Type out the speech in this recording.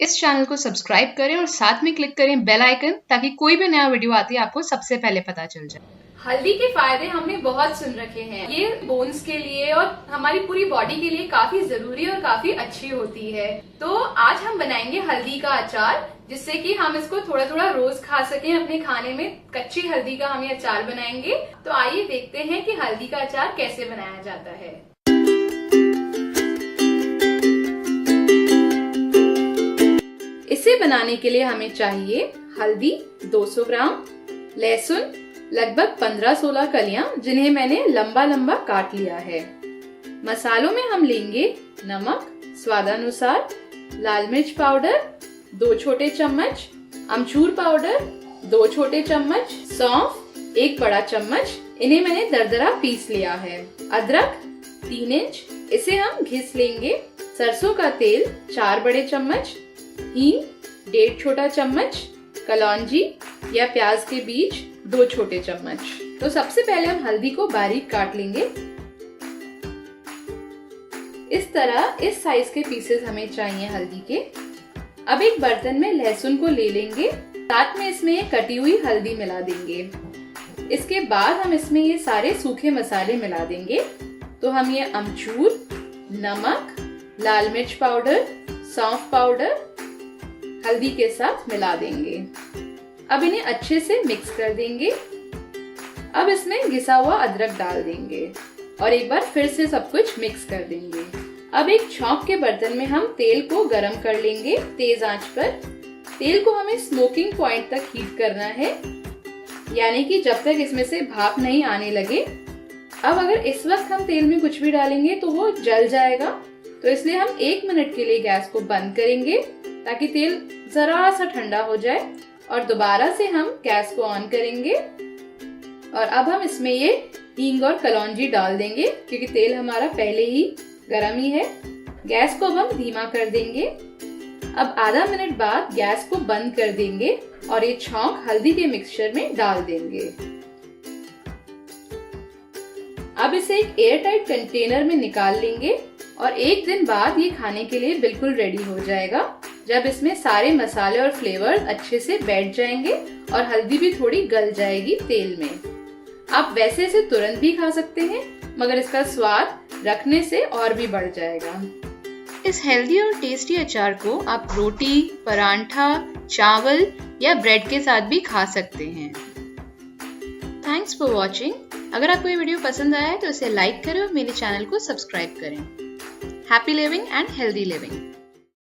इस चैनल को सब्सक्राइब करें और साथ में क्लिक करें बेल आइकन, ताकि कोई भी नया वीडियो आती है आपको सबसे पहले पता चल जाए। हल्दी के फायदे हमने बहुत सुन रखे हैं। ये बोन्स के लिए और हमारी पूरी बॉडी के लिए काफी जरूरी और काफी अच्छी होती है। तो आज हम बनाएंगे हल्दी का अचार, जिससे कि हम इसको थोड़ा थोड़ा रोज खा सकें अपने खाने में। कच्ची हल्दी का हम ये अचार बनाएंगे। तो आइए देखते हैं कि हल्दी का अचार कैसे बनाया जाता है। इसे बनाने के लिए हमें चाहिए हल्दी 200 ग्राम, लहसुन लगभग 15-16 कलियां, जिन्हें मैंने लंबा लंबा काट लिया है। मसालों में हम लेंगे नमक स्वादानुसार, लाल मिर्च पाउडर 2 छोटे चम्मच, अमचूर पाउडर 2 छोटे चम्मच, सौंफ 1 बड़ा चम्मच, इन्हें मैंने दरदरा पीस लिया है। अदरक 3 इंच, इसे हम घिस लेंगे। सरसों का तेल 4 बड़े चम्मच, हींग 1.5 छोटा चम्मच, कलौंजी या प्याज के बीज 2 छोटे चम्मच। तो सबसे पहले हम हल्दी को बारीक काट लेंगे। इस तरह इस साइज के पीसेस हमें चाहिए हल्दी के। अब एक बर्तन में लहसुन को ले लेंगे, साथ में इसमें कटी हुई हल्दी मिला देंगे। इसके बाद हम इसमें ये सारे सूखे मसाले मिला देंगे। तो हम ये अमचूर, नमक, लाल मिर्च पाउडर, सौंफ पाउडर हल्दी के साथ मिला देंगे। अब इन्हें अच्छे से मिक्स कर देंगे। अब इसमें घिसा हुआ अदरक डाल देंगे और एक बार फिर से सब कुछ मिक्स कर देंगे। अब एक छौंक के बर्तन में हम तेल को गरम कर लेंगे तेज आंच पर। तेल को हमें स्मोकिंग पॉइंट तक हीट करना है, यानी कि जब तक इसमें से भाप नहीं आने लगे। अब अगर इस वक्त हम तेल में कुछ भी डालेंगे तो वो जल जाएगा, तो इसलिए हम 1 मिनट के लिए गैस को बंद करेंगे ताकि तेल जरा सा ठंडा हो जाए, और दोबारा से हम गैस को ऑन करेंगे। और अब हम इसमें ये हींग और कलौंजी डाल देंगे, क्योंकि तेल हमारा पहले ही गरम ही है। गैस को अब हम धीमा कर देंगे। अब आधा मिनट बाद गैस को बंद कर देंगे और ये छौंक हल्दी के मिक्सचर में डाल देंगे। अब इसे एक एयर टाइट कंटेनर में निकाल लेंगे और 1 दिन बाद ये खाने के लिए बिल्कुल रेडी हो जाएगा, जब इसमें सारे मसाले और फ्लेवर अच्छे से बैठ जाएंगे और हल्दी भी थोड़ी गल जाएगी तेल में। आप वैसे इसे तुरंत भी खा सकते हैं, मगर इसका स्वाद रखने से और भी बढ़ जाएगा। इस हेल्दी और टेस्टी अचार को आप रोटी, परांठा, चावल या ब्रेड के साथ भी खा सकते हैं। Thanks for watching. अगर आपको ये वीडियो पसंद आया है तो इसे लाइक करें और मेरे चैनल को सब्सक्राइब करें। Happy living and healthy living.